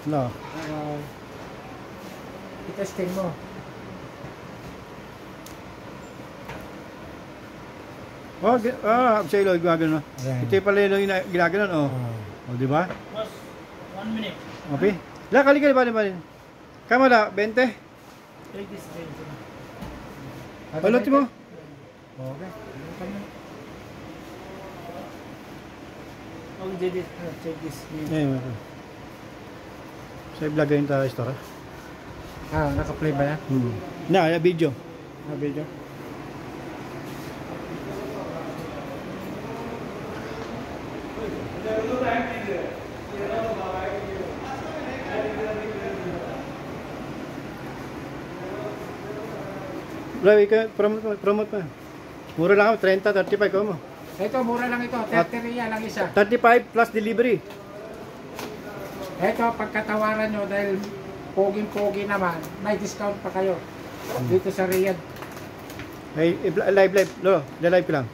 No. I-testing mo. Oh, sa ilo, gumagano. Ito yung pala yung ginaganon, oh. Oh, di ba? Boss, 1 minute. Okay. La, kali balin. Kamala, 20. Take this train. Balutin mo. Okay. Oh, we did it. Take this. Ayun. Sa vlog yun tayo store. Naka-play ba yan? Na, video. Video? Bro, promote mo. Mura lang ako, 30, 35 ko mo. Ito, mura lang ito. 30 real lang isa. 35 plus delivery. Ito, pagkatawaran nyo dahil poging-pogi naman, may discount pa kayo dito sa Riyadh. Ay, live. Lolo, live lang.